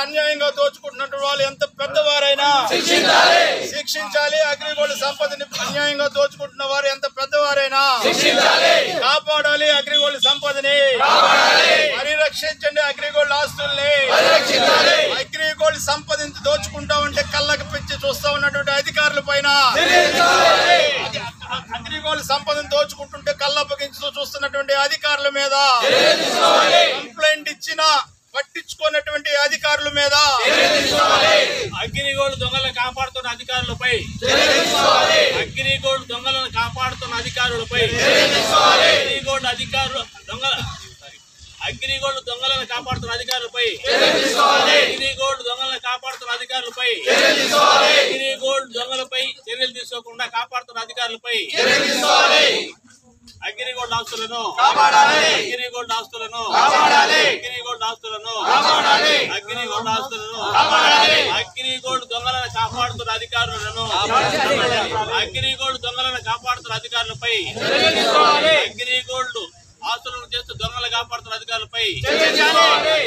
అన్యాయంగా దోచుకుంటున్నటువంటి వాళ్ళు ఎంత పెద్దవారైనా శిక్షించాలి. అగ్రిగోల్డ్ సంపదని అన్యాయంగా దోచుకుంటున్న వారు ఎంత పెద్దవారైనా కాపాడాలి. అగ్రిగోల్డ్ సంపదని పరిరక్షించండి. అగ్రిగోల్డ్ ఆస్తుల్ని అగ్రిగోల్డ్ సంపదని దోచుకుంటా ఉంటే కళ్ళకి పెంచి చూస్తా ఉన్నటువంటి అధికారుల పైన అగ్రిగోల్డ్ సంపదని దోచుకుంటుంటే కళ్ళప్పగించుతూ చూస్తున్నటువంటి అధికారుల మీద కంప్లైంట్ ఇచ్చిన పట్టించుకున్నటువంటి అధికారుల మీద అగ్రిగోల్డ్ దొంగలను కాపాడుతున్న అధికారులపై అగ్రిగోల్డ్ దొంగలను కాపాడుతున్న అధికారులపై అగ్రిగోల్డ్ దొంగలను కాపాడుతున్న అధికారులపై అగ్రిగోల్డ్ దొంగలను కాపాడుతున్న అధికారులపై అగ్రిగోల్డ్ దొంగలపై చర్యలు తీసుకోకుండా కాపాడుతున్న అధికారులపై అగ్రిగోల్డ్ ఆస్తులను అగ్రిగోల్డ్ ఆస్తులను అగ్రిగోల్డ్ ఆస్తులను అగ్రిగోల్డ్ ఆస్తులను అగ్రిగోల్డ్ దొంగలను కాపాడుతున్న అధికారులను అగ్రిగోల్డ్ దొంగలను కాపాడుతున్న అధికారులపై అగ్రిగోల్డ్ ఆస్తులను చేస్తూ దొంగలు కాపాడుతున్న అధికారులపై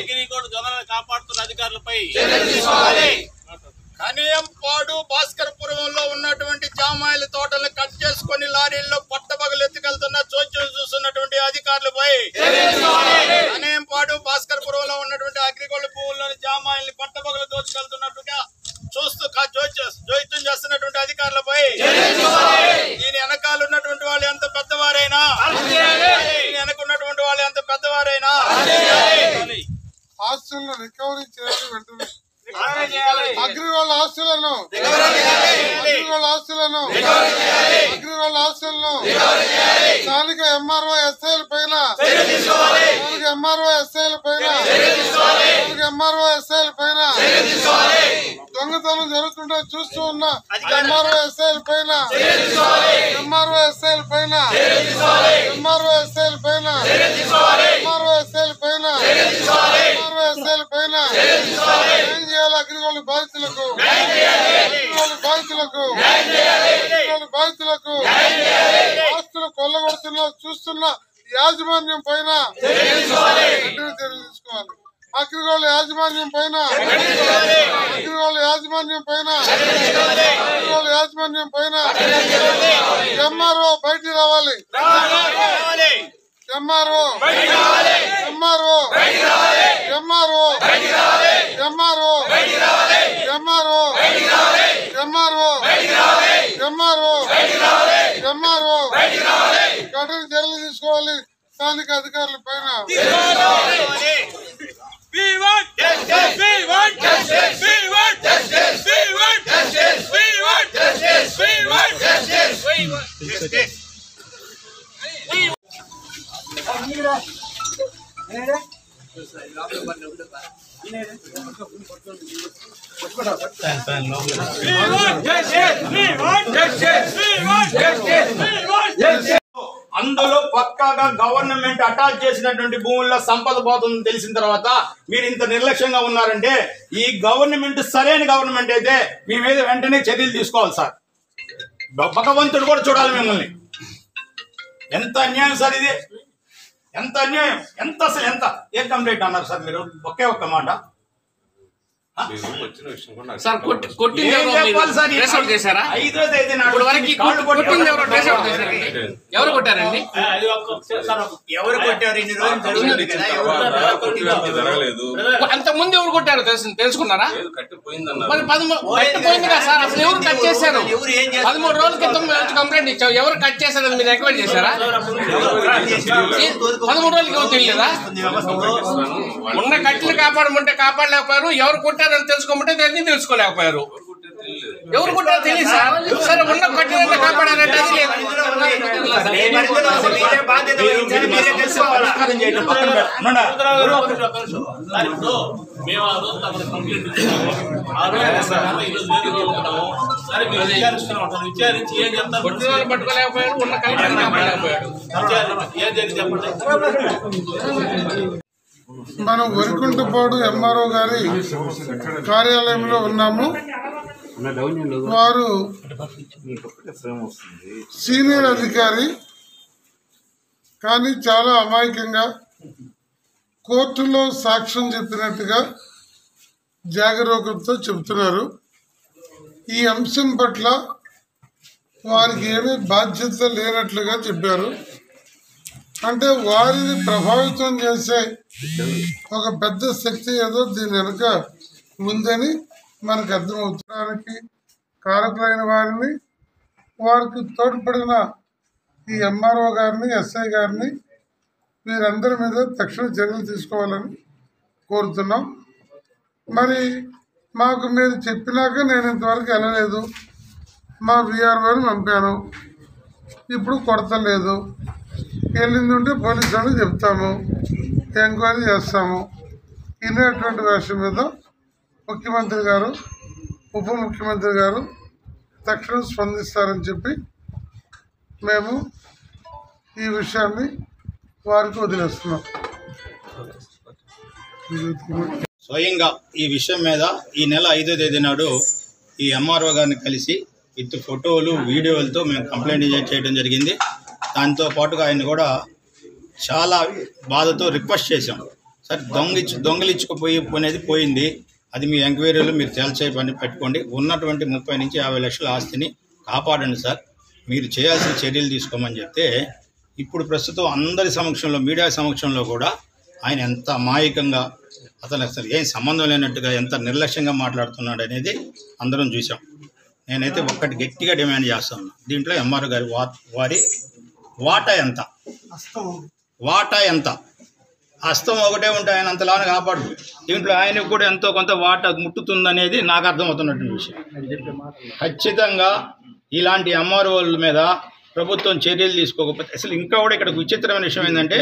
అగ్రిగోల్డ్ దొంగలను కాపాడుతున్న అధికారులపై కనియంపాడు భాస్కరపురంలో ఉన్నటువంటి జామాయిల తోటలను కట్ చేసుకుని లారీల్లో పట్టపగలు ఎత్తుకెళ్తున్న చోద్యం చూస్తున్నటువంటి అధికారులపై కనియంపాడు భాస్కరపురంలో ఉన్నటువంటి అగ్రిగోల్డ్ భూముల్లోని జామాయిల్ని పట్టపగలు దోచుకెళ్తున్నట్టుగా చూస్తూ జోయిత్యం చేస్తున్నటువంటి అధికారులపై దీని వెనకాల ఉన్నటువంటి వాళ్ళు ఎంత పెద్దవారైనా దీని వెనకున్నటువంటి వాళ్ళు ఎంత పెద్దవారైనా ఆస్తులను రికవరీ చేసి వెంటనే అగ్రిగోల్డ్ ఆస్తులను స్థానిక ఎంఆర్ఓ ఎస్ఐల పైన దొంగతనం జరుగుతుంటే చూస్తూ ఉన్న ఎంఆర్ఓ ఎస్ఐల పైన ఏం చేయాలి? అగ్రిగోల్డ్ బాధితులకు ఆస్తులు కొల్లగొడుతున్న చూస్తున్న యాజమాన్యం పైన చర్యలు తీసుకోవాలి. అగ్రిగోల్డ్ యాజమాన్యం పైన ఎంఆర్ఓ బయటికి రావాలి. ఎంఆర్ఓ కఠిన చర్యలు తీసుకోవాలి స్థానిక అధికారుల పైన. అందులో పక్కాగా గవర్నమెంట్ అటాచ్ చేసినటువంటి భూముల్లో సంపద పోతుందని తెలిసిన తర్వాత మీరు ఇంత నిర్లక్ష్యంగా ఉన్నారంటే ఈ గవర్నమెంట్ సరైన గవర్నమెంట్ అయితే మీ మీద వెంటనే చర్యలు తీసుకోవాలి సార్. భగవంతుడు కూడా చూడాలి మిమ్మల్ని. ఎంత అన్యాయం సార్ ఇది, ఎంత అన్యాయం, ఎంత అసలు ఎంత ఏ కంప్లైంట్ అన్నారు సార్ మీరు? ఒకే ఒక్క మాట సార్ కొట్టింది ఎవరు కొట్టారండి? ఎవరు కొట్టారు? ఇన్ని రోజులు అంతకుముందు ఎవరు కొట్టారు తెలుసుకున్నారా? మరి పోయింది కదా సార్. అసలు ఎవరు కట్ చేశారు? 13 రోజుల క్రితం కంప్లైంట్ ఇచ్చావు. ఎవరు కట్ చేశారు మీరు ఎంక్వైరీ చేశారా? 13 రోజులకి ఎవరు తెలియదా? ఉన్న కట్టెలు కాపాడమంటే కాపాడలేకపోయారు. ఎవరు కొట్టారని తెలుసుకోమంటే తెలుసుకోలేకపోయారు. ఎవరు కొట్టారో తెలియదు సార్. సరే ఉన్న కట్టెలు కాపాడారంటే అది లేదు. మేము ఆ రోజు కంప్లైంట్ ఇచ్చాము. ఆ రోజు సరే మీరు విచారించి ఏం చెప్తారు? పట్టుకోలేకపోయారు. ఉన్న కట్టెలు కాపాడలేకపోయాడు. ఏం జరిగింది చెప్పండి. మనం వరికుంటపాడు ఎంఆర్ఓ గారి కార్యాలయంలో ఉన్నాము. వారు సీనియర్ అధికారి, కానీ చాలా అమాయకంగా కోర్టులో సాక్ష్యం చెప్పినట్టుగా జాగరూకతతో చెబుతున్నారు. ఈ అంశం పట్ల వారికి ఏమీ బాధ్యత లేనట్లుగా చెప్పారు. అంటే వారిని ప్రభావితం చేసే ఒక పెద్ద శక్తి ఏదో దీని వెనుక ఉందని మనకు అర్థమవుతానికి కారకులైన వారిని, వారికి తోడ్పడిన ఈ ఎంఆర్ఓ గారిని, ఎస్ఐ గారిని, వీరందరి మీద తక్షణ చర్యలు తీసుకోవాలని కోరుతున్నాం. మరి మాకు మీరు చెప్పినాక నేను ఇంతవరకు వెళ్ళలేదు. మా విఆర్ఓని పంపాను, ఇప్పుడు కొడతలేదు. వెళ్ళింది ఉంటే పోలీసు వాళ్ళకి చెప్తాము, ఎంక్వైరీ చేస్తాము. ఇనేటువంటి విషయం మీద ముఖ్యమంత్రి గారు, ఉప ముఖ్యమంత్రి గారు తక్షణం స్పందిస్తారని చెప్పి మేము ఈ విషయాన్ని వారికి వదిలేస్తున్నాం. స్వయంగా ఈ విషయం మీద ఈ నెల 5వ తేదీ నాడు ఈ ఎంఆర్ఓ గారిని కలిసి విత్ ఫోటోలు, వీడియోలతో మేము కంప్లైంట్ చేయడం జరిగింది. దాంతో పాటుగా ఆయన కూడా చాలా బాధతో రిక్వెస్ట్ చేశాం. సరే దొంగలించుకుపోయేది పోయింది, అది మీ ఎంక్వైరీలో మీరు తేల్చే పని పెట్టుకోండి. ఉన్నటువంటి 30 నుంచి 50 లక్షల ఆస్తిని కాపాడండి సార్, మీరు చేయాల్సిన చర్యలు తీసుకోమని చెప్తే, ఇప్పుడు ప్రస్తుతం అందరి సమక్షంలో, మీడియా సమక్షంలో కూడా ఆయన ఎంత అమాయకంగా, అసలు ఏం సంబంధం లేనట్టుగా ఎంత నిర్లక్ష్యంగా మాట్లాడుతున్నాడు అనేది అందరం చూసాం. నేనైతే ఒక్కటి గట్టిగా డిమాండ్ చేస్తా ఉన్నా, దీంట్లో ఎంఆర్ఓ గారి వారి వాటా ఎంత, హస్తం ఒకటే ఉంటే ఆయన అంతలానే కాపాడు. దీంట్లో ఆయనకు కూడా ఎంతో కొంత వాటా ముట్టుతుందనేది నాకు అర్థమవుతున్నటువంటి విషయం. ఖచ్చితంగా ఇలాంటి ఎంఆర్ఓల మీద ప్రభుత్వం చర్యలు తీసుకోకపోతే, అసలు ఇంకా కూడా ఇక్కడ విచిత్రమైన విషయం ఏంటంటే,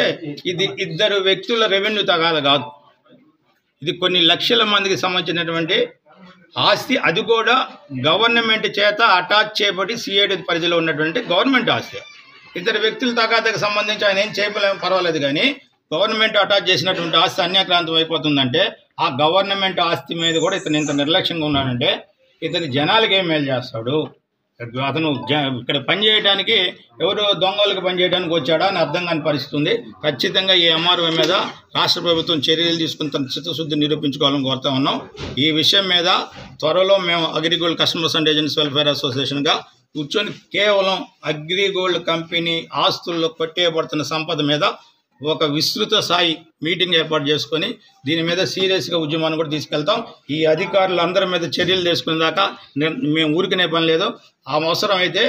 ఇది ఇద్దరు వ్యక్తుల రెవెన్యూ తగాదా కాదు, ఇది కొన్ని లక్షల మందికి సంబంధించినటువంటి ఆస్తి. అది కూడా గవర్నమెంట్ చేత అటాచ్ చేయబడి సిఐడి పరిధిలో ఉన్నటువంటి గవర్నమెంట్ ఆస్తి. ఇద్దరు వ్యక్తుల తగాదాకు సంబంధించి ఆయన ఏం చేయలేము, పర్వాలేదు, కానీ గవర్నమెంట్ అటాచ్ చేసినటువంటి ఆస్తి అన్యాక్రాంతం అయిపోతుందంటే, ఆ గవర్నమెంట్ ఆస్తి మీద కూడా ఇతను ఇంత నిర్లక్ష్యంగా ఉన్నాడంటే ఇతని జనాలకి ఏం మేలు చేస్తాడు? అతను ఇక్కడ పనిచేయడానికి ఎవరు దొంగలకు పనిచేయడానికి వచ్చాడా అని అర్థం కాని పరిస్థితి ఉంది. ఖచ్చితంగా ఈ ఎంఆర్ఓ మీద రాష్ట్ర ప్రభుత్వం చర్యలు తీసుకుని తన చిత్తశుద్ధి నిరూపించుకోవాలని కోరుతా ఉన్నాం. ఈ విషయం మీద త్వరలో మేము AgriGold customers and agents welfare అసోసియేషన్గా కూర్చొని కేవలం అగ్రిగోల్డ్ కంపెనీ ఆస్తుల్లో కొట్టేయబడుతున్న సంపద మీద ఒక విస్తృత స్థాయి మీటింగ్ ఏర్పాటు చేసుకొని దీని మీద సీరియస్గా ఉద్యమాన్ని కూడా తీసుకెళ్తాం. ఈ అధికారులు అందరి మీద చర్యలు తీసుకునే దాకా మేము ఊరికనే పని లేదు. ఆ అవసరం అయితే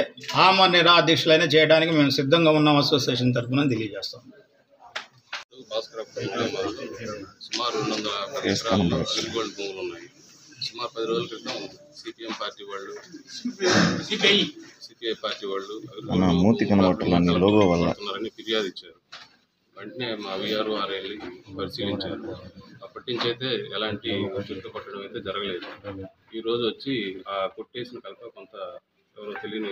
ఆమరణ నిరాధ్యక్షులైనా చేయడానికి మేము సిద్ధంగా ఉన్నాం అసోసియేషన్ తరఫున తెలియజేస్తాం. సుమారు 250 ఎకరాల్లో అగ్రిగోల్డ్ భూములు ఉన్నాయి. సుమారు 10 రోజుల క్రితం సిపిఎం పార్టీ వాళ్ళు, సిపిఐ పార్టీ వాళ్ళు అగ్రిగోల్డ్ ఫిర్యాదు ఇచ్చారు. వెంటనే మా విఆర్ఓ వెళ్ళి పరిశీలించారు. అప్పటి నుంచి అయితే ఎలాంటి చుట్టు కొట్టడం అయితే జరగలేదు. ఈరోజు వచ్చి ఆ కొట్టేసిన కలప కొంత ఎవరో తెలియని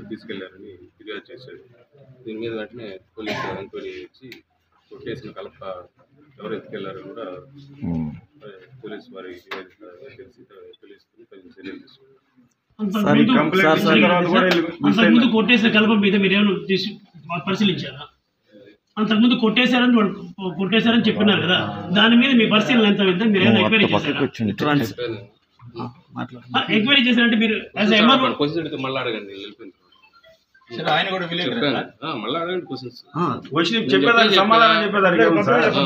తీసుకెళ్లారని ఫిర్యాదు చేశాడు. దీని మీద వెంటనే పోలీసు ఎంక్వైరీ ఇచ్చి కొట్టేసిన కలప ఎవరు ఎత్తుకెళ్లారని కూడా పోలీసు వారి తెలుసుకుని తగిన చర్యలు తీసుకున్నారు. అంతకుముందు కొట్టేసిన కలప మీద మీరేమైనా పరిశీలించారా? అంతకుముందు కొట్టేశారని చెప్పినారు కదా, దాని మీద మీ పరిశీలన ఎంత వెళ్తే మీరు ఏమైనా ఎంక్వైరీ చేశారా? ఎంక్వైరీ చేశారంటే మీరు మళ్ళీ అడగండి, ఆయన కూడా మళ్ళీ అడగండి క్వశ్చన్స్.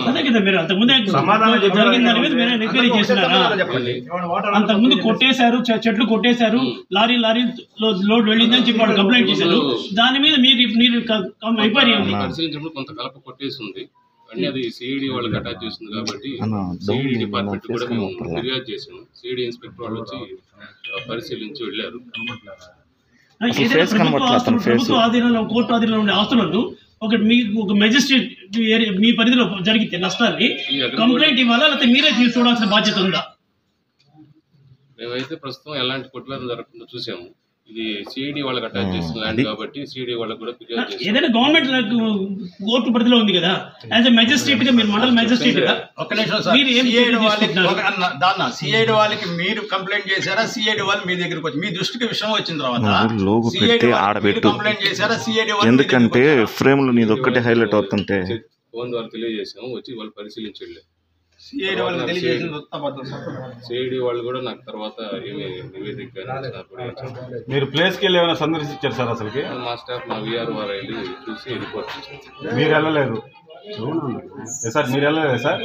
అదే కదా, మీరు అంతకుముందు జరిగిన దాని మీద మీరు ఎంక్వైరీ చేసినారా? అంతకుముందు కొట్టేశారు, చెట్లు కొట్టేశారు, లారీ లోడ్ వెళ్ళిందని చెప్పి వాళ్ళు కంప్లైంట్ చేశారు. దాని మీద మీరు ఎంక్వైరీ పరిశీలించినప్పుడు కొంత కలప కొట్టేసి ఉంది అన్ని, అది సిఐడి వాళ్ళకి అటాచ్ చేస్తుంది కాబట్టి సిఐడి డిపార్ట్మెంట్ కూడా మేము ఫిర్యాదు చేసాము. సిఐడి ఇన్స్పెక్టర్ వాళ్ళు వచ్చి పరిశీలించి వెళ్ళారు. ప్రభుత్వ ఆధీనంలో, కోర్టు ఆధీనంలో ఉండే ఆస్తులను ఒక మెజిస్ట్రేట్ మీ పరిధిలో జరిగితే నష్టాన్ని కంప్లైంట్ ఇవ్వాలా, లేకపోతే మీరే చూడాల్సిన బాధ్యత ఉందా? మేమైతే ప్రస్తుతం ఎలాంటి కొట్టువేదన జరగకుండా చూసాము. ఇది సిఐడి వాళ్ళకి అటాచ్ చేసిన ల్యాండ్ కాబట్టి సిఐడి వాళ్ళకి కూడా ఫిర్యాదు చేసాము. ఏదైనా గవర్నమెంట్ కోర్టు పరిధిలో ఉంది కదా, యాజ్ ఎ మెజిస్ట్రేట్ గా మీరు మండల మెజిస్ట్రేట్ గా సిఐడి వాళ్ళకి మీరు కంప్లైంట్ చేశారా? సిఐడి వాళ్ళు మీ దగ్గరికి వచ్చి మీ దృష్టికి విషయం వచ్చిన తర్వాత కంప్లైంట్ చేశారా? సిఐడి వాళ్ళు ఎందుకంటే ఫ్రేమ్ లో నీది ఒక్కటే హైలైట్ అవుతుంటే ఫోన్ ద్వారా తెలియజేసాము. వచ్చి వాళ్ళు పరిశీలించి వెళ్ళారు. సిఐడి వాళ్ళకి తెలియజేసిన సిఐడి వాళ్ళు కూడా నాకు తర్వాత ఏమి నివేదిక కూడా ఇచ్చారు. మీరు ప్లేస్కి వెళ్ళి ఏమైనా సందర్శించారు సార్? అసలుకి మా స్టాఫ్ మా విఆర్ వారు వెళ్ళి చూసి రిపోర్ట్ ఇచ్చారు. మీరు వెళ్ళలేదు సార్? మీరు వెళ్ళలేదు సార్?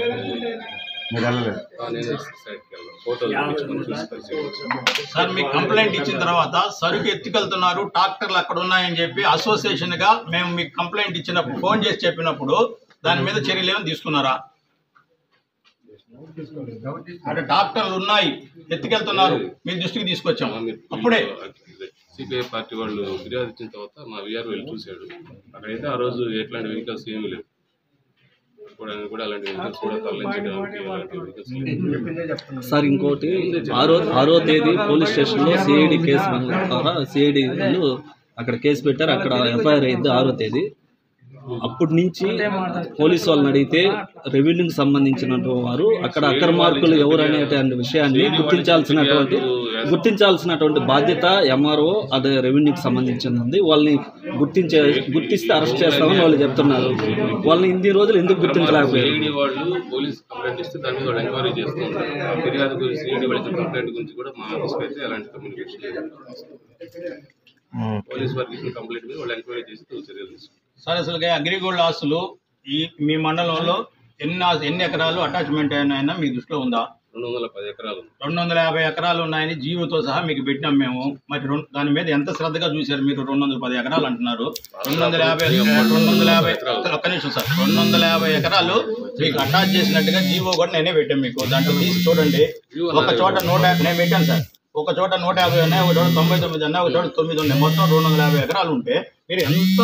మీరు వెళ్ళలేదు? నేను సైట్కి వెళ్ళాను, ఫోటోలు తెప్పించుకొని చూసి పరిశీలించాను. సార్ మీకు కంప్లైంట్ ఇచ్చిన తర్వాత సరుకు ఎత్తుకెళ్తున్నారు, ట్రాక్టర్లు అక్కడ ఉన్నాయని చెప్పి అసోసియేషన్ గా మేము మీకు కంప్లైంట్ ఇచ్చినప్పుడు ఫోన్ చేసి చెప్పినప్పుడు దాని మీద చర్యలు ఏమైనా తీసుకున్నారా? అంటే ట్రాక్టర్లు ఉన్నాయి, ఎత్తుకెళ్తున్నారు, మీ దృష్టికి తీసుకొచ్చాం అప్పుడే. సిపిఐ పార్టీ వాళ్ళు ఫిర్యాదు ఇచ్చిన తర్వాత మా విఆర్ వెళ్ళి చూశాడు. అక్కడైతే ఆ రోజు ఎట్లాంటి వెహికల్స్ ఏమీ లేవు కూడా అలాంటి వెహికల్స్ కూడా తరలించడానికి. సార్ ఇంకోటి 6వ తేదీ పోలీస్ స్టేషన్లో సిఐడి కేసు ద్వారా సిఐడి అక్కడ కేసు పెట్టారు. అక్కడ ఎఫ్ఐఆర్ అయింది 6వ తేదీ. అప్పటి నుంచి పోలీసు వాళ్ళని అడిగితే రెవెన్యూకి సంబంధించిన వారు అక్కడ అక్రమార్కులు ఎవరు అనేటువంటి విషయాన్ని గుర్తించాల్సినటువంటి బాధ్యత ఎంఆర్ఓ అదే రెవెన్యూకి సంబంధించింది. వాళ్ళని గుర్తిస్తే అరెస్ట్ చేస్తామని వాళ్ళు చెప్తున్నారు. వాళ్ళని ఇన్ని రోజులు ఎందుకు గుర్తించలేకపోయారు? వాళ్ళు పోలీస్ కంప్లైంట్ ఇస్తే దాని మీద వాళ్ళు ఎంక్వైరీ చేస్తూ ఉంటారు. ఫిర్యాదు గురించి సిఐడి వాళ్ళ కంప్లైంట్ గురించి కూడా మా ఆఫీస్కి అయితే అలాంటి కమ్యూనికేషన్ పోలీస్ వారికి ఇచ్చిన కంప్లైంట్ మీద వాళ్ళు ఎంక్వైరీ చేసి చర్యలు తీసుకుంటారు. సార్ అసలుగా అగ్రిగోల్డ్ ఆస్తులు మీ మండలంలో ఎన్ని ఎకరాలు అటాచ్మెంట్ అయినా మీ దృష్టిలో ఉందా? 210 ఎకరాలు. 250 ఎకరాలు ఉన్నాయని జీవోతో సహా మీకు పెట్టినాం మేము. మరి దాని మీద ఎంత శ్రద్ధగా చూశారు మీరు? 210 ఎకరాలు అంటున్నారు. 250 ఒక్క నిమిషం సార్, 250 ఎకరాలు మీకు అటాచ్ చేసినట్టుగా జీవో కూడా నేనే పెట్టాను మీకు. దాంట్లో తీసి చూడండి. ఒక చోట 150 నేను పెట్టాను సార్. ఒక చోట 150 ఉన్నాయి, ఒక చోట 99 ఉన్నాయి, ఒక చోట 9 ఉన్నాయి. మొత్తం 250 ఎకరాలు ఉంటే మీరు ఎంత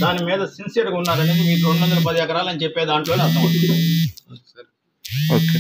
దాని మీద సిన్సియర్గా ఉన్నారనేది మీకు 210 ఎకరాలు అని చెప్పే దాంట్లోనే అర్థం అవుతుంది. ఓకే.